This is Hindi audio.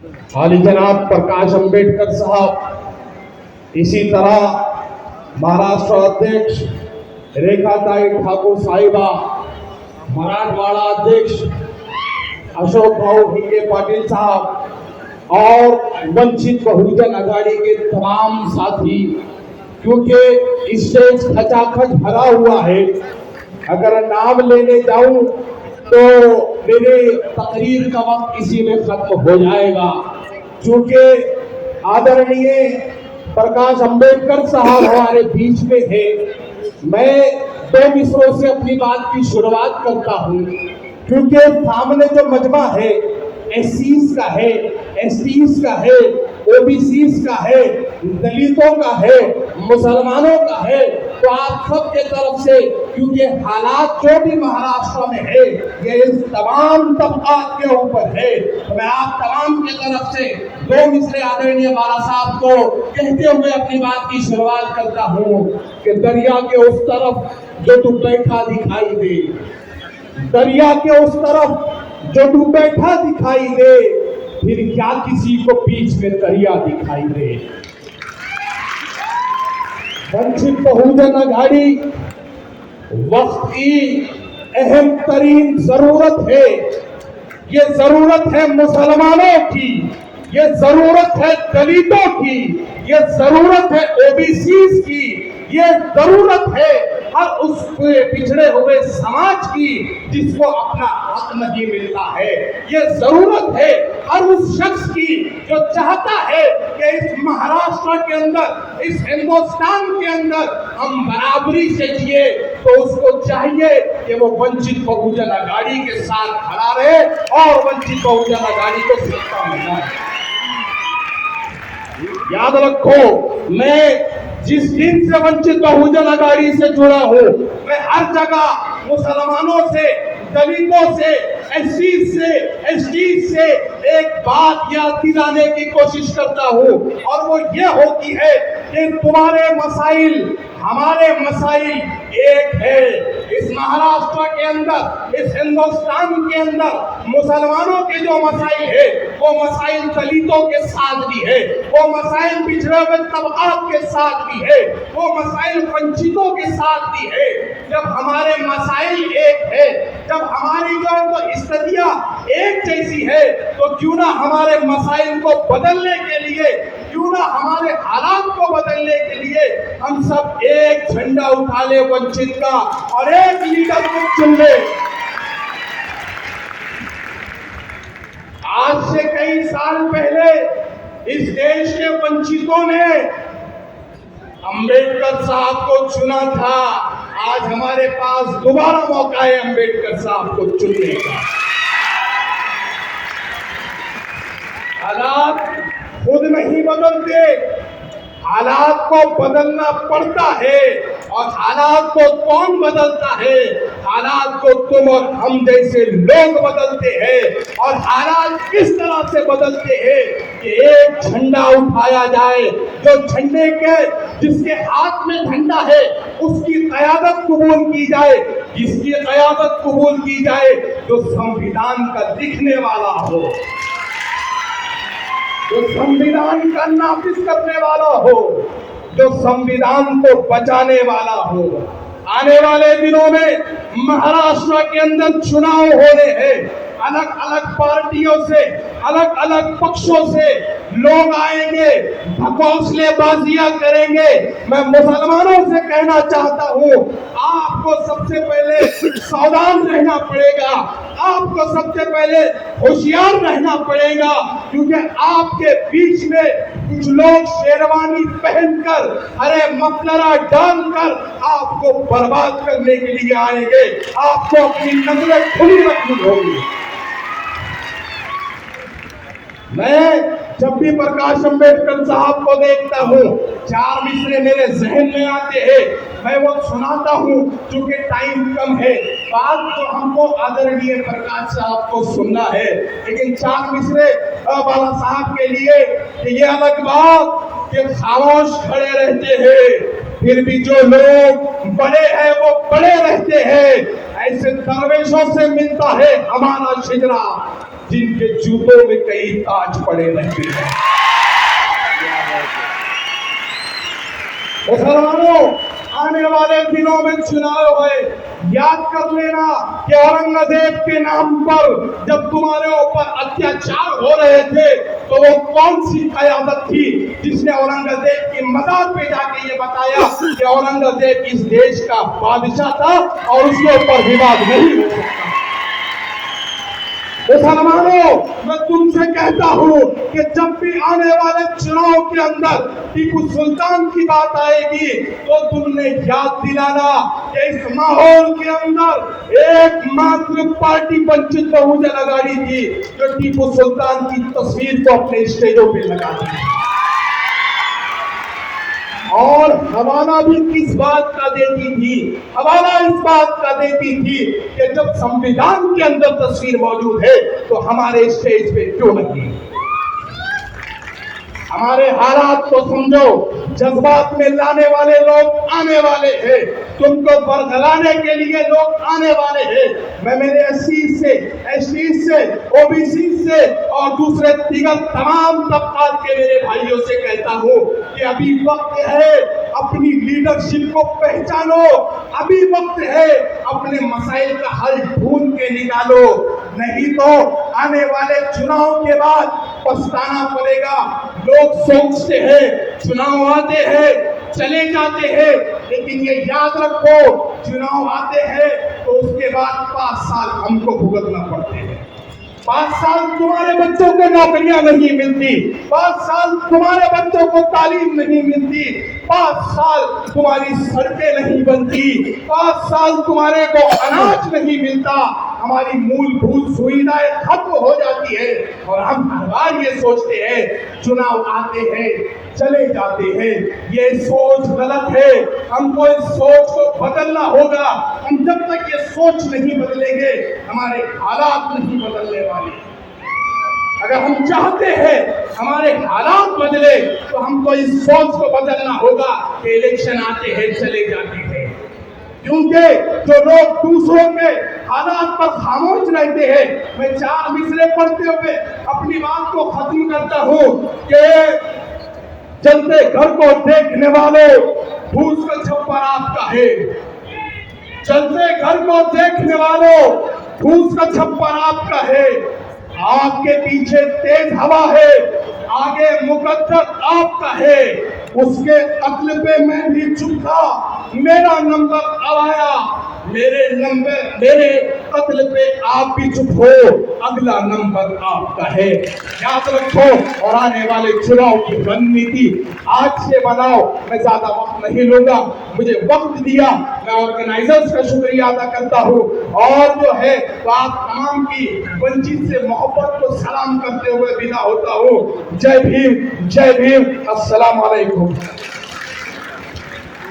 हाली जनाब प्रकाश अंबेडकर साहब, इसी तरह महाराष्ट्र अध्यक्ष रेखाताई ठाकुर साहिबा, मराठवाड़ा अध्यक्ष अशोक भाऊ भिंगे पाटिल साहब और वंचित बहुजन आघाड़ी के तमाम साथी, क्योंकि स्टेज खचाखच भरा हुआ है। अगर नाम लेने जाऊं तो मेरे तकरीर का वक्त इसी में खत्म हो जाएगा। चूंकि आदरणीय प्रकाश अंबेडकर साहब हमारे बीच में है, मैं दो मिसरों से अपनी बात की शुरुआत करता हूं। क्योंकि सामने जो मजमा है एससीज का है, एसटीज का है, ओबीसीज का है, दलितों का है, मुसलमानों का है, तो आप सबके तरफ से, क्योंकि हालात जो भी महाराष्ट्र में है ये इस तमाम तबकात के ऊपर है, तो मैं आप तमाम के तरफ से दो मिसरे आदरणीय बाला साहब को कहते हुए अपनी बात की शुरुआत करता हूँ कि दरिया के उस तरफ जो तू बैठा दिखाई दे, दरिया के उस तरफ जो तू बैठा दिखाई दे, फिर क्या किसी को बीच में दरिया दिखाई दे। वंचित बहुजन आघाड़ी वक्त की अहम तरीन जरूरत है। ये जरूरत है मुसलमानों की, ये जरूरत है दलितों की, ये जरूरत है ओबीसीज की, ये जरूरत है हर उस पिछड़े हुए समाज की जिसको अपना हक नहीं मिलता है। ये जरूरत है हर उस शख्स की जो चाहता है कि इस महाराष्ट्र के अंदर, इस हिंदुस्तान के अंदर हम बराबरी से जिए, तो उसको चाहिए कि वो वंचित बहुजन आघाड़ी के साथ खड़ा रहे और वंचित बहुजन आघाड़ी को सत्ता में लाए। याद रखो, मैं जिस दिन से वंचित बहुजन आघाड़ी से जुड़ा हूं, मैं हर जगह मुसलमानों से, दलितों से, एससी से, एसटी से एक बात याद दिलाने की कोशिश करता हूं, और वो ये होती है कि तुम्हारे मसाइल हमारे मसाइल एक है। इस महाराष्ट्र के अंदर, इस हिंदुस्तान के अंदर मुसलमानों के जो मसाइल है वो मसाइल दलितों के साथ भी है, वो मसाइल पिछड़े हुए तबकात के साथ भी है, वो मसाइल वंचितों के साथ भी है। जब हमारे मसाइल एक है, जब हमारी जो स्थितियां एक जैसी है, तो क्यों ना हमारे मसाइल को बदलने के लिए, क्यों ना हमारे हालात को बदलने के लिए हम सब एक झंडा उठा ले वंचित का और एक लीडर को चुन ले। आज से कई साल पहले इस देश के वंचितों ने अंबेडकर साहब को चुना था। आज हमारे पास दोबारा मौका है अंबेडकर साहब को चुनने का। हालात खुद नहीं बदलते, हालात को बदलना पड़ता है। और हालात को कौन बदलता है? हालात को तुम और हम जैसे लोग बदलते हैं। और हालात किस तरह से बदलते हैं कि एक झंडा उठाया जाए, जो झंडे के जिसके हाथ में झंडा है उसकी क़यादत कबूल की जाए, जिसकी क़यादत कबूल की जाए जो संविधान का लिखने वाला हो, जो संविधान का नाफिज करने वाला हो, जो संविधान को बचाने वाला हो। आने वाले दिनों में महाराष्ट्र के अंदर चुनाव होने हैं। अलग अलग पार्टियों से, अलग अलग पक्षों से लोग आएंगे, ढकोसलेबाजियां करेंगे। मैं मुसलमानों से कहना चाहता हूं, आपको सबसे पहले सावधान रहना पड़ेगा, आपको सबसे पहले होशियार रहना पड़ेगा, क्योंकि आपके बीच में कुछ लोग शेरवानी पहनकर, अरे मफलरा डालकर आपको बर्बाद करने के लिए आएंगे। आपको अपनी नजरें खुली रखनी होगी। मैं जब भी प्रकाश अंबेडकर साहब को देखता हूँ, चार मिसरे मेरे जहन में आते हैं, मैं वो सुनाता हूँ। क्योंकि टाइम कम है, बात तो हमको आदरणीय प्रकाश साहब को सुनना है, लेकिन चार मिसरे बाला साहब के लिए ये अलग बात कि खामोश खड़े रहते हैं, फिर भी जो लोग बड़े हैं वो बड़े रहते हैं। ऐसे दरवेशों से मिलता है हमारा शिजरा, जिनके जूतों में कई ताज पड़े रहते हैं। मुसलमानों, आने वाले दिनों में चुनाव है, याद कर लेना कि औरंगजेब के नाम पर जब तुम्हारे ऊपर अत्याचार हो रहे थे तो वो कौन सी कयादत थी जिसने औरंगजेब की मदद पे जाके ये बताया कि औरंगजेब इस देश का बादशाह था और उसके ऊपर विवाद नहीं हो सकता। मुसलमानों, मैं तुमसे कहता हूं कि जब भी आने वाले चुनाव के अंदर टीपू सुल्तान की बात आएगी तो तुमने याद दिलाना कि इस माहौल के अंदर एकमात्र पार्टी वंचित बहुजन आघाड़ी थी जो टीपू सुल्तान की तस्वीर को अपने स्टेजों पे लगा दी। और हवाला भी किस बात का देती थी? हवाला इस बात का देती थी कि जब संविधान के अंदर तस्वीर मौजूद है तो हमारे स्टेज पे क्यों नहीं? हमारे हालात को समझो, जज्बात में लाने वाले लोग आने वाले हैं, तुमको बरगलाने के लिए लोग आने वाले हैं। मैं मेरे एससी से, एसटी से, ओबीसी से और दूसरे दिगर तमाम तबकात के मेरे भाइयों से कहता हूं कि अभी वक्त है अपनी लीडरशिप को पहचानो, अभी वक्त है अपने मसाइल का हल ढूंढ के निकालो, नहीं तो आने वाले चुनाव के बाद पछताना पड़ेगा। लोग सोचते हैं चुनाव आते हैं चले जाते हैं, लेकिन ये याद रखो चुनाव आते हैं तो उसके बाद 5 साल हमको भुगतना पड़ते हैं। 5 साल तुम्हारे बच्चों को नौकरियां नहीं मिलती, 5 साल तुम्हारे बच्चों को तालीम नहीं मिलती, 5 साल तुम्हारी सड़कें नहीं बनती, 5 साल तुम्हारे को अनाज नहीं मिलता, हमारी मूलभूत सुविधाएं खत्म हो जाती है और हम हर बार ये सोचते हैं चुनाव आते हैं चले जाते हैं। ये सोच गलत है, हमको इस सोच को बदलना होगा। हम जब तक ये सोच नहीं बदलेंगे हमारे हालात नहीं बदलने वाले। अगर हम चाहते हैं हमारे हालात बदले तो हमको इस सोच को बदलना होगा कि इलेक्शन आते हैं चले जाते हैं, क्योंकि जो लोग दूसरों के हालात पर खामोश रहते हैं। मैं 4 मिसरे पढ़ते हुए अपनी बात को खत्म करता हूं कि जलते घर को देखने वालों, फूस का छप्पर आपका है। जलते घर को देखने वालों, फूस का छप्पर आपका है। आपके पीछे तेज हवा है, आगे मुकद्दर आपका है। उसके कत्ल पे मैं भी चुप था, मेरा नंबर अब आया, मेरे कत्ल पे आप भी चुप हो, अगला नंबर आपका है। याद रखो और आने वाले चुनाव की रणनीति आज से बनाओ। मैं ज्यादा वक्त नहीं लूंगा, मुझे वक्त दिया, मैं ऑर्गेनाइजर्स का शुक्रिया अदा करता हूँ और जो है तो आप तमाम की वंचित से मोहब्बत को सलाम करते हुए विदा होता हूँ। जय भीम, जय भीम, अस्सलाम वालेकुम।